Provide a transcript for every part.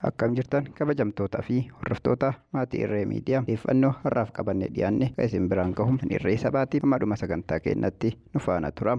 Akkam jirtan kabajamtootaa fi hordoftoota maatii Irree Miidiyaa odeeffannoo har'aaf qabannee dhiyaanne kan isin biraan gahu Irree Sabaatii madhuma sagantaa keenyatti nu faana tura.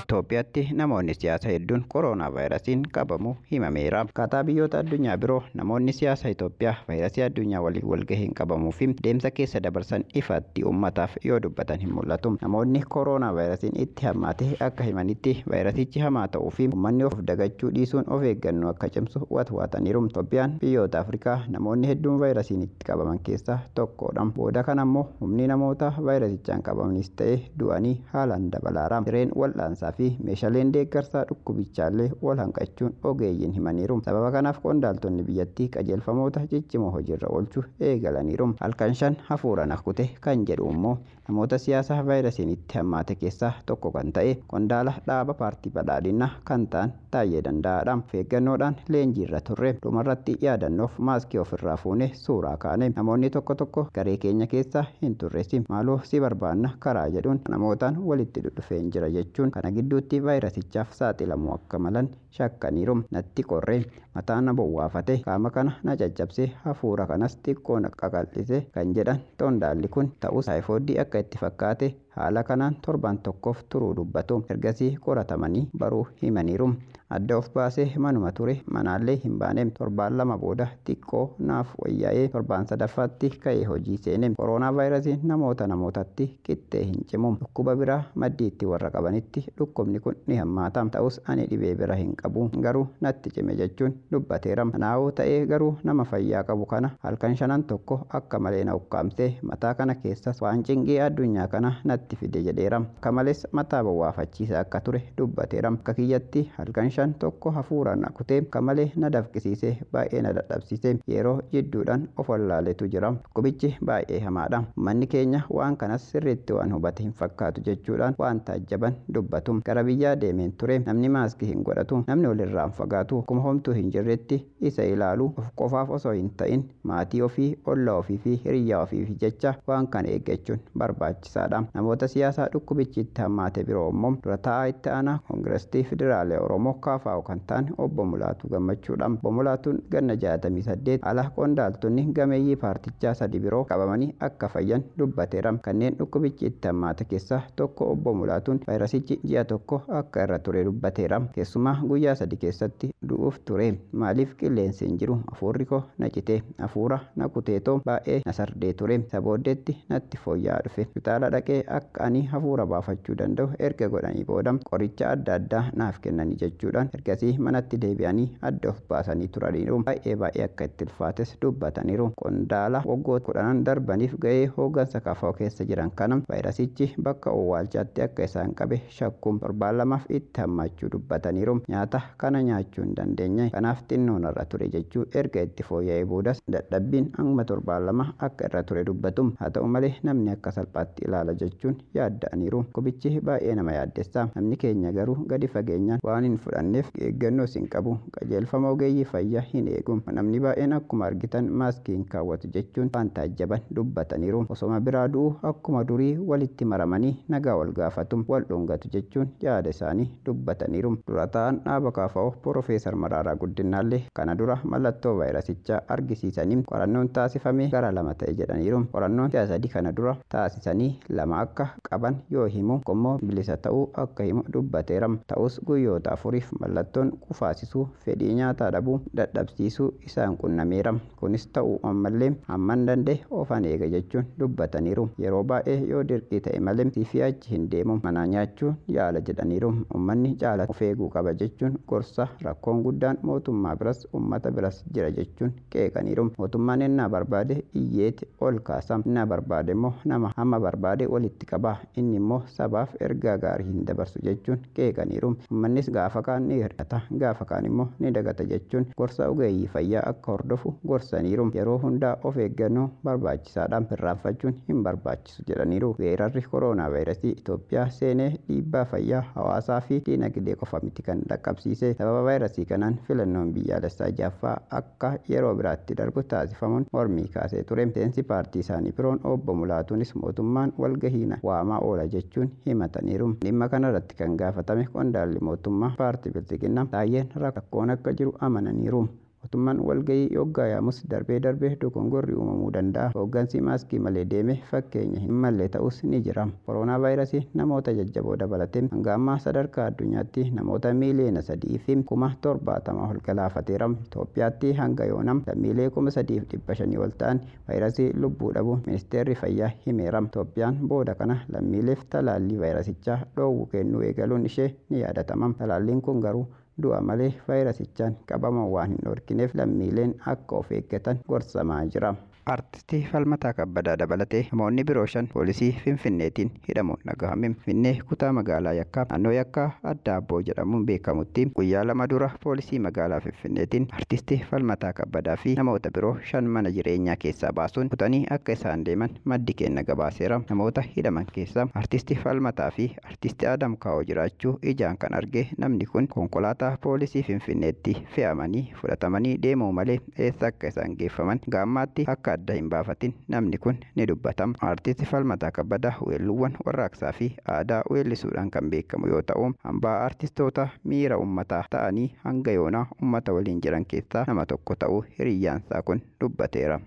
Itoophiyaatti namoonni siyaasa hedduun kooroonaa vaayirasiin qabamuu himameera. Akkaataa biyyoota addunyaa biroo namoonni siyaasa Itoophiyaa vaayirasii addunyaa waliin walgahiin qabamuu fi deemsa keessa dabarsan ifatti uummataaf yoo dubbatan hin mul'atu. Namoonni kooroonaa vaayirasiin itti hammaate akka himanitti vaayirasichi hamaa ta'uu fi uummanni of dagachuu dhiisuun of eeggannoo akka cimsu watwaataniiru. Itoophiyaan biyyoota Afrikaa namoonni hedduun vaayirasiin itti qabaman keessaa tokkodha. Booda kana ammoo humni namoota vaayirasichaan qabamanis ta'e du'anii haalaan dabalaara. Sireen wal'aansaa fi meeshaaleen deeggarsaa dhukkubichaallee wal hanqachuun ogeeyyiin himaniiru. Sababa kanaaf qondaaltonni biyyattii qajeelfamoota ciccimoo hojiirra oolchuu eegalaniiru. Halkan 5 hafuura nakute kan jedhu immoo namoota siyaasa vaayirasiin itti hammaate keessaa tokko kan ta'e qondaala dhaaba paartii badhaadhinaa kan ta'an Taayyee Danda'aadha. Feeggannoodhaan leenjiirra turre dhumarratti yaadannoof maaskii ofirraa fuune suuraa kaane. Namoonni tokko garee keenya keessa hin turresi maaloo si barbaanna karaa jedhuun namootaan walitti dhufeen jira jechuun kana gidduutti vaayirasichaaf saaxilamuu akka malan shakkaniiru. Natti qorree mataan na bowwaafate qaama kana na caccabsee hafuura kanas xiqqoo na qaqal'ise kan jedhan qondaalli kun ta'us taayifoodii akka itti fakkaate haala kanaan torban tokkoof turuu dubbatu. Ergasii qoratamanii baruu himaniiru. Adda of baasee manuma ture manaallee hin baane. Torbaan lama booda xiqqoo naaf wayyaa'ee torbaan sadaffaatti ka'ee hojii seene. Koronaa vaayirasiin namootatti qixxee hin cimu. Dhukkuba biraa maddiitti warra qabanitti dhukkubni kun ni hammaata. Ta'us ani dhibee bira hin qabu garuu natti cime jechuun dubbateera. Kanaafuu ta'ee garuu nama fayyaa qabu kana halkan shanan tokko akka malee na ukkaamsee mataa kana keessas waan cinqii addunyaa kana natti fide jedheera. Akka malees mataa bowwaafachiisa akka ture dubbateera. Akka kiyyatti halkan shan tokko hafuuraan na kutee akka malee na dafqisiisee baay'ee na dadhabsiise. Yeroo jidduudhaan of wallaaletu jira. Dhukkubichi baay'ee hamaadha. Manni keenya waan kanas sirriitti waan hubate hin fakkaatu jechuudhaan waan taajjaban dubbatu. Gara biyyaa deemeen ture. Namni maaskii hin godhatu. Namni walirraan fagaatu. Akkuma homtuu hin jirretti isa ilaalu of qofaaf osoo hin ta'in maatii ofii, ollaa ofii fi hiriyyaa ofiif jecha waan kana eeggachuun barbaachisaadha. Namoota siyaasaa dhukkubichi itti hammaate biroo immoo dura taa'aa itti aanaa Koongireesii Federaalaa Oromoo KFO kan ta'an obbo Mulaatuu Gammachuudha. Obbo Mulaatuun ganna 68 ala qondaaltonni gameeyyii paartichaa sadi biroo qabamanii akka fayyan dubbateera. Kanneen dhukkubichi itti hammaate keessaa tokko obbo Mulaatuun vaayirasichi ji'a tokko akka irra ture dubbateera. Keessumaa guyyaa 3 keessatti du'uuf ture. Maaliif qilleensi hin jiru? Hafuurri koo na cite. Hafuura na kuteetoo baay'ee na sardee ture. Sabooddeetti natti fooyya'aa dhufe. Hospitaala dhaqee akka ani hafuura baafachuu danda'u erga godhanii booda qoricha adda addaa naaf kennanii jechuudhaan ergasii manatti deebi'anii adda of baasanii turaniiru. Baay'ee akka itti ulfaates dubbataniiru. Qondaala waggoota 10 darbaniif ga'ee hooggansa KFO keessa jiran kana vaayirasichi bakka owwaalchaatti akka isaan qabe shakkuun torbaan lamaaf itti hammachuu dubbataniiru. Nyaata kana nyaachuu hin dandeenye. Kanaaf xinnoon irra ture jechuu erga itti fooyya'ee boodas dadhabbiin hanga torbaan lama akka irra ture dubbatu. Haa ta'u malee namni akka salphaatti ilaala jechuun yaadda'aniiru. Dhukkubichi baay'ee nama yaaddessa. Namni keenya garuu gadi fageenyaan waan hin fudhanneef eeggannoo hin qabu. Qajeelfama ogeeyyii fayyaa hin eegu. Namni baay'een akkuma argitan maaskii hin kaawwatu jechuun waan taajjaban dubbataniiru. Osoma biraa du'u akkuma durii walitti maramanii nagaa wal gaafatu, wal dhungatu jechuun yaada isaanii dubbataniiru. Dura ta'an dhaaba KFO Profeesar Maraaraa Guddinaallee kana dura mallattoo vaayirasichaa argisiisanii qorannoon taasifame gara 2 ta'e jedhaniiru. Qorannoon ji'a 3 kana dura taasisanii 2 akka qaban yoo himu immoo bilisa ta'uu akka himu dubbateera. Ta'us guyyoota 4f mallattoon qufaasisuu, fedhii nyaataa dhabuu, dadhabsiisuu isaan qunnameera. Kunis ta'uu ammallee hamman danda'e ofan eega jechuun dubbataniiru. Yeroo baay'ee yoo dirqii ta'e malee siifii achi hin deemu mana nyaachuun yaala jedhaniiru. Uummanni caala of eeguu qaba jechuun gorsa. Rakkoon guddaan mootummaa biras uummata biras jira jechuun qeeqaniiru. Mootummaan innaa barbaade iyyeeti ol kaasa. Innaa barbaade immoo nama hamma barbaade walitti qaba. Inni immoo sabaaf ergaa gaarii hin dabarsu jechuun qeeqaniiru. Uummannis gaafa kaan ni hir'ata, gaafa kaan immoo ni dagata jechuun gorsa ogeeyyii fayyaa akka hordofu gorsaniiru. Yeroo hundaa of eeggannoo barbaachisaadha. Irraanfachuun hin barbaachisu jedhaniiru. Weerarri koronaa vaayirasii Itoophiyaa seenee dhiibbaa fayyaa hawaasaa fi diinagdee qofa miti kan dhaqqabsiise. Sababa vaayirasii kanaan filannoon biyyaalessaa jaffaa akka yeroo biraatti darbu taasifamuun mormii kaasee ture. Miseensi paartii isaanii biroon obbo Mulaatuunis mootummaan walgahiina waamaa oola jechuun himataniiru. Dhimma kanarratti kan gaafatame qondaalli mootummaa paartii Bilisiginnaa Taayyeen rakkoon akka jiru amananiiru. Mootummaan walgahii yoggaa yaamus darbee dogongorri uumamuu danda'a. Hooggansi maaskii malee deeme fakkeenya hin malle ta'us ni jira. Koronaa vaayirasii namoota jajjaboo dabalatee hanga ammaa sadarkaa addunyaatti namoota miiliyoona 3,070 ol galaafateera. Itoophiyaatti hanga yoonam miiliyoona 3,500 ol ta'an vaayirasii lubbuu dhabu ministeerri fayyaa himeera. Itoophiyaan booda kana lammiileef talaallii vaayirasichaa dhoowwu kennuu eegaluun ishee ni yaadatama. Talaalliin kun garuu du'a malee vaayirasichaan qabaman waan hin dhorkineef lammiileen akka of eeggatan gorsamaa jira. Artistii Falmataa Kabbadaa dabalatee namoonni biroo 5 poolisii Finfinneetiin hidhamuun dhagahame. Finfinnee kutaa magaalaa Yakkaa naannoo Yakkaa Adda Abboo jedhamuun beekamutti guyyaa 2 dura poolisii magaalaa Finfinneetiin artistii Falmataa Kabbadaa fi namoota biroo 5 mana jireenyaa keessaa baasuun kutanii akka isaan deeman maddi keenya gabaaseera. Namoota hidhaman keessaa artistii Falmataa fi artistii Adam Kaa'oo jiraachuu ijaan kan arge namni kun konkolaataa poolisii Finfinneetti fe'amanii fudhatamanii deemuu malee eessa akka isaan geeffaman gaammaatti akka adda hin baafatin namni kun ni dubbatama. Artisti Falmataa Kabbadaa weelluuwwan warraaqsaa fi aadaa weellisuudhaan kan beekamu yoo ta'u hambaa artistoota miira uummataa ta'anii hanga yoonaa uummata waliin jiran keessaa nama tokko ta'uu hiriyaansaa kun dubbateera.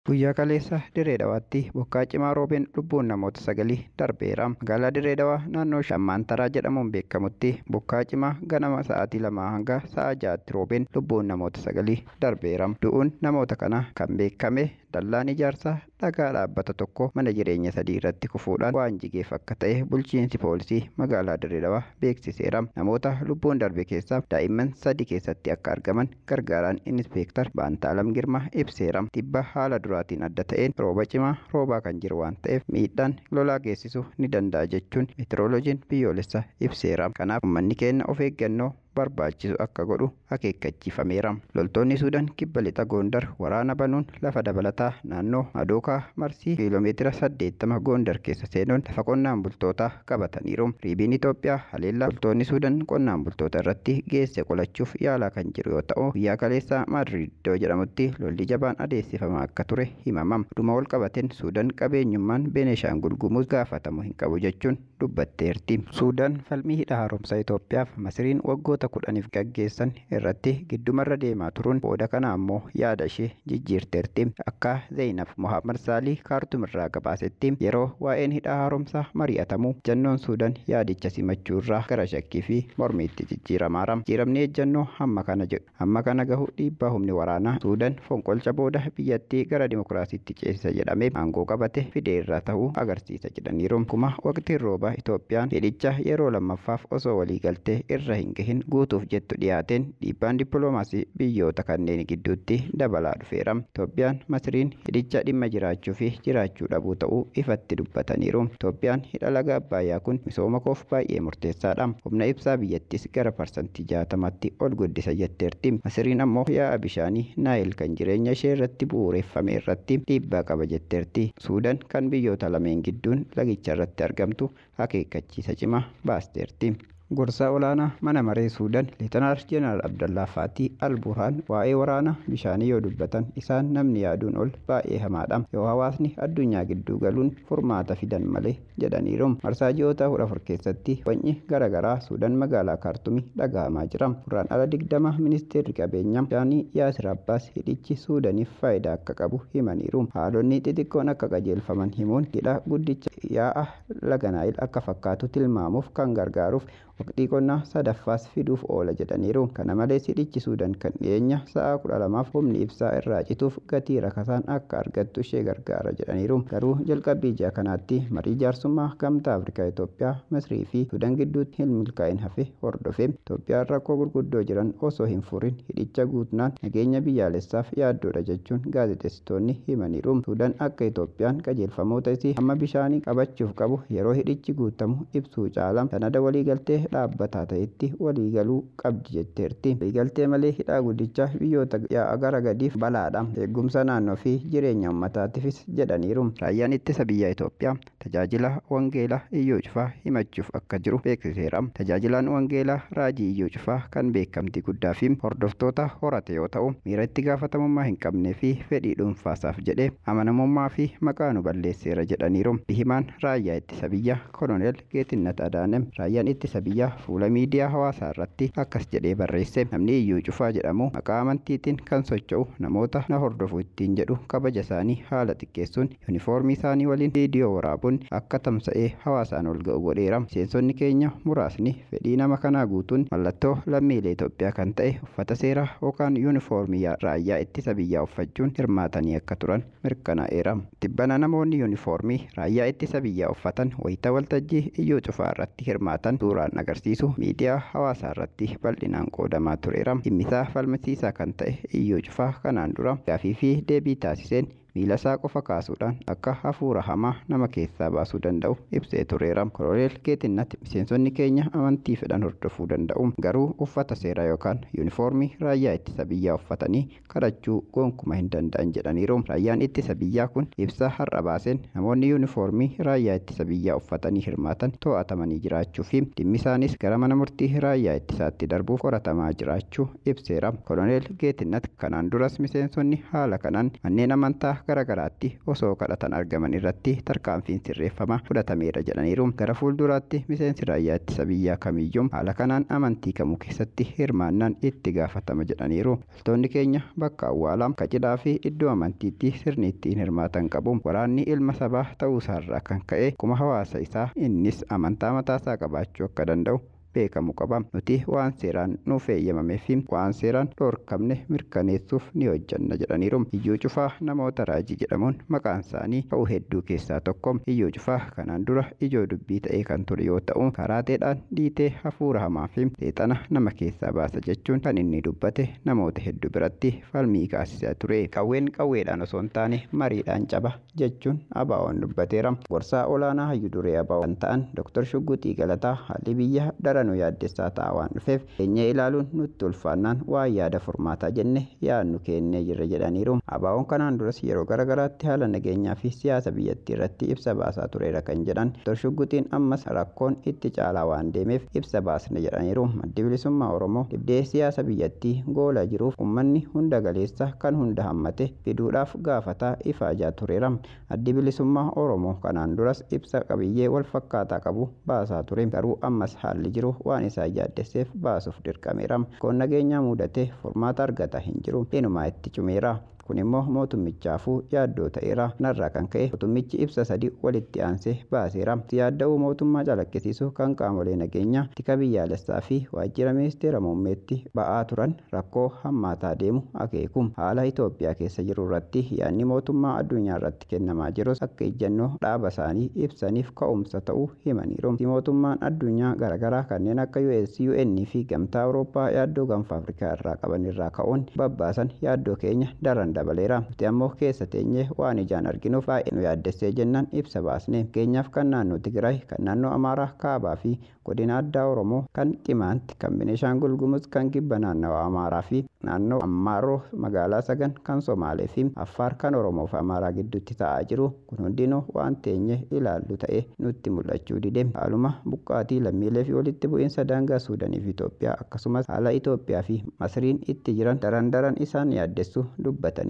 Guyyaa kaleessa Dirree Dhawaatti bokkaa cimaa roobeen lubbuun namoota 9 darbeera. Magaalaa Dirree Dhawaa naannoo Shammaantaraa jedhamuun beekamutti bokkaa cimaa ganama sa'aatii 2 hanga sa'a 6tti roobeen lubbuun namoota 9 darbeera. Du'uun namoota kana kan beekame dallaan ijaarsaa dhagaa dhaabbata tokko mana jireenya 3 irratti kufuudhaan waan jigeef akka ta'e bulchiinsi poolisii magaalaa Dirree Dhawaa beeksiseera. Namoota lubbuun darbe keessaa daa'imman 3 keessatti akka argaman gargaaraan Inspektar Baantaalam Girmaa ibseera. Tibba haala duraatiin adda ta'een rooba cimaa roobaa kan jiru waan ta'eef miidhaan lolaa geessisuu ni danda'a jechuun meteoroloojiin biyyoolessaa ibseera. Kanaaf uummanni keenya of eeggannoo barbaachisu akka godhu akeekkachiifameera. Loltoonni Suudaan kibba lixa Gondar waraana banuun lafa dabalataa naannoo Madookaa Marsii kiiloomeetira 80 Gondar keessa seenuun lafa qonnaan bultootaa qabataniiru. Riibiin Itoophiyaa haleellaa loltoonni Suudaan qonnaan bultoota irratti geesse qolachuuf yaalaa kan jiru yoo ta'u, guyyaa kaleessaa Madrid iddoo jedhamutti lolli jabaan adeemsifamaa akka ture himama. Dhuma wal qabateen Suudaan qabeenyummaan Beneeshaangul Gumuz gaafatamuu hin qabu jechuun dubbatteerti. Suudaan falmii hidha haaromsaa Itoophiyaaf Masiriin waggoota 10 gaggeessan irratti giddumarra deemaa turuun booda kana ammoo yaada ishee jijjiirteerti. Akka Zeenab Mohammad Saalii Kaartum irraa gabaasetti yeroo waa'een hidha haaromsaa mari'atamu ejjannoon Suudaan yaadicha simachuu irraa gara shakkii fi mormiitti jijjiiramaara. Jijjiiramni ejjannoo hamma kana gahu dhiibbaa humni waraanaa Suudaan fonqolcha booda biyyattii gara dimokiraasiitti ceesisa jedhamee aangoo qabate fidee irraa ta'uu agarsiisa jedhaniiru. Kuma waqtiin roobaa Itoophiyaan hidhicha yeroo lammaffaaf osoo walii galtee irra hin gahin guutuuf jettu dhiyaateen dhiibbaan dippiloomaasii biyyoota kanneen gidduutti dabalaa dhufeera. Itoophiyaan Masiriin hidhicha dhimma jiraachuu fi jiraachuu dhabuu ta'uu ifatti dubbataniiru. Itoophiyaan hidha laga Abbaayyaa kun misooma koof baay'ee murteessaadha. Humna ibsaa biyyattis gara parsantii 60tti ol guddisa jetteerti. Masiriin ammoo yaa'a bishaanii Naayil kan jireenya ishee irratti bu'uureffame irratti dhiibbaa qaba jetteerti. Suudaan kan biyyoota lameen gidduun lagicha irratti argamtu akeekkachiisa cimaa baasteerti. Gorsaa olaanaa mana maree Suudaan Leetanaal Jeneraal Abdallaa Faatii Al-Burhaan waa'ee waraana bishaanii yoo dubbatan isaan namni yaaduun ol baay'ee hamaadha. Yoo hawaasni addunyaa gidduu galuun furmaata fidan malee jedhaniiru. Marsaa ji'oota 14 keessatti wanci garaagaraa Suudaan magaalaa Kaartumii dhagahamaa jira. Burhaan ala 20 ministeerri qabeenyaa bishaanii Yaasir Abbaas hidhichi Suudaaniif faayidaa akka qabu himaniiru. Haalonni xixiqqoon akka qajeelfaman himuun hidha guddicha yaa'a laga Naayil akka fakkaatu tilmaamuuf kan gargaaruuf waqtii qonnaa sadaffaas fiduuf oola jedhaniiru. Kana malees hidhichi Suudaan kan dhiyeenya sa'a 12f humni ibsaa irraa cituuf gatii rakasaan akka argattu ishee gargaara jedhaniiru. Garuu jalqabbii ji'a kanaatti marii jaarsummaa gamtaa Afrikaa Itoophiyaa, Misrii fi Suudaan gidduutti hin milkaa'in hafe hordofe. Itoophiyaan rakkoo gurguddoo jiran osoo hin furin hidhicha guutnaan nageenya biyyaalessaaf yaaddoodha jechuun gaazexeessitoonni himaniiru. Suudaan akka Itoophiyaan qajeelfamoota isii hamma bishaanii qabachuuf qabu yeroo hidhichi guutamu ibsuu caala sanada waliigaltee dhaabbataa ta'etti waliigaluu qabdi jetteerti. Waliigaltee malee hidhaa guddicha biyyoota yaa'a gara gadiif balaadha. Eegumsa naannoo fi jireenya uummataatiifis jedhaniiru. Raayyaan ittisa biyyaa Itoophiyaa tajaajila wangeelaa Iyyuu Cufaa himachuuf akka jiru beeksiseera. Tajaajilaan wangeelaa Raajii Iyyuu Cufaa kan beekamtii guddaa fi hordoftoota horate yoo ta'u, miira itti gaafatamummaa hin qabnee fi fedhii dhuunfaasaaf jedhee amanamummaa fi maqaa nu balleesseera jedhaniiru. Himaan raayyaa ittisa biyyaa Koloneel Geetinnat Adaanem raayyaan ittisa biyyaa fuula miidiyaa hawaasaa irratti akkas jedhee barreesse. Namni Iyyuu Cufaa jedhamu maqaa amantiitiin kan socho'u namoota na hordofu ittiin jedhu kabaja isaanii haala xiqqeessuun yuunifoormii isaanii waliin viidiyoo waraabuun akka tamsa'ee hawaasaan ol ga'u godheera. Miseensonni keenya muraasni fedhii nama kanaa guutuun mallattoo lammiilee Itoophiyaa kan ta'e uffata seeraa yookaan yuunifoormii raayyaa ittisa biyyaa uffachuun hirmaatanii akka turan mirkanaa'eera. Tibbana namoonni yuunifoormii raayyaa ittisa biyyaa uffatan wayita waltajjii Iyyuu Cufaa irratti hirmaatan suuraan agarsiisu miidiyaa hawaasaa irratti bal'inaan qoodamaa tureera. Dhimmisaa falmisiisaa kan ta'e Iyyuu Cufaa kanaan dura gaafii fi deebii taasiseen miila isaa qofa kaasuudhaan akka hafuura hamaa nama keessaa baasuu danda'u ibsee tureera. Koloneel Geetinnat miseensonni keenya amantii fedhan hordofuu danda'u. Garuu uffata seeraa yookaan yuunifoormii raayyaa ittisa biyyaa uffatanii kadhachuu gonkumaa hin danda'an jedhaniiru. Raayyaan ittisa biyyaa kun ibsa har'a baaseen namoonni yuunifoormii raayyaa ittisa biyyaa uffatanii hirmaatan to'atamanii jiraachuu fi dhimmi isaanis gara mana murtii raayyaa ittisaatti darbuuf qoratamaa jiraachuu ibseera. Koloneel Geetinnat kanaan duras miseensonni haala kanaan manneen amantaa garagaraatti osoo kadhatan argaman irratti tarkaanfiin sirreeffama fudhatameera jedhaniiru. Gara fuulduraatti miseensi raayyaa ittisa biyyaa kamiyyuu haala kanaan amantii kamuu keessatti hirmaannaan itti gaafatama jedhaniiru. Loltoonni keenya bakka awwaalaa kacidhaa fi iddoo amantiitti sirni ittiin hirmaatan qabu. Waraanni ilma sabaa ta'uu isaarraa kan ka'e kuma hawaasa isaa innis amantaa mataasaa qabaachuu akka danda'u beekamu qaba. Nuti waan seeraan nuuf eeyyamamee fi waan seeraan dhorkamne mirkaneessuuf ni hojjanna jedhaniiru. Iyyuu Cufaa namoota raajii jedhamuun maqaan isaanii ka'u hedduu keessaa tokko. Iyyuu Cufaa kanaan dura ijoo dubbii ta'ee kan ture yoo ta'u, karaateedhaan dhiitee hafuura hamaa fi seexana nama keessaa baasa jechuun kan inni dubbate namoota hedduu biratti falmii kaasisaa ture. Qawween qawweedhaan osoo hin taane mariidhaan caba jechuun ABO'n dubbateera. Gorsaa olaanaa hayyuu duree ABO kan ta'an Dr. Shugguxii Galataa haalli biyya daran yaaddessaa ta'aa waan dhufeef keenya ilaaluun nutti ulfaannaan waan yaada furmaataa jenne yaadnu kennee jirra jedhaniiru. ABO'n kanaan duras yeroo garagaraatti haala nageenyaa fi siyaasa biyyattii irratti ibsa baasaa tureera kan jedhan Dr. Shugguxiin ammas rakkoon itti caalaa waan deemeef ibsa baasne jedhaniiru. Addi Bilisummaa Oromoo dhibdee siyaasa biyyattii goolaa jiruuf uummanni hunda galeessa kan hunda hammate fiduudhaaf gaafataa ifaajaa tureera. Addi Bilisummaa Oromoo kanaan duras ibsa qabiyyee wal fakkaataa qabu baasaa ture. Garuu ammas haalli jiru waan isaa yaaddesseef baasuuf dirqameera. Kun nageenyaa mudatee furmaata argata hin jiru. Inumaa itti cumeera. Kun immoo mootummichaafuu yaaddoo ta'eera. Narraa kan ka'e mootummichi ibsa sadii walitti aansee baaseera. Yaadda'uu mootummaa calaqqisiisuu kan qaamolee nageenyaa tika biyyaalessaa fi waajjira ministeera muummeetti ba'aa turan rakkoo hammaataa deemu akeeku. Haala Itoophiyaa keessa jiru irratti yaadni mootummaa addunyaa irratti kennamaa jirus akka ejjennoo dhaaba isaanii ibsaniif ka'umsa ta'uu himaniiru. Mootummaan addunyaa garagaraa kanneen akka US, UN fi Gamtaa Awurooppaa yaaddoo gaanfa Afrikaa irraa qaban irraa ka'uun babbaasan yaaddoo keenya daran dabaleera. Nuti ammoo keessa teenyee waan ijaan arginuuf baay'ee nu yaaddessee jennaan ibsa baasne. Keenyaaf kan naannoo Tigraay, kan naannoo Amaaraa kaabaa fi godina addaa Oromoo, kan Qimaanti, kan Benishaangul Gumuz, kan kibba naannawaa Amaaraa fi naannoo Ammaaroo magaalaa Sagan, kan Somaalee fi Affaar, kan Oromoo fi Amaaraa gidduutti ta'aa jiru. Kun hundinuu waan teenyee ilaallu ta'e nutti mul'achuu dide. Haaluma buqqaatii lammiilee fi walitti bu'iinsa daangaa Suudaanii fi Itoophiyaa akkasumas haala Itoophiyaa fi Masriin itti jiran daran isaan yaaddessu dubbatan.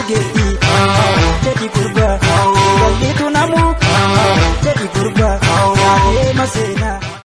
arge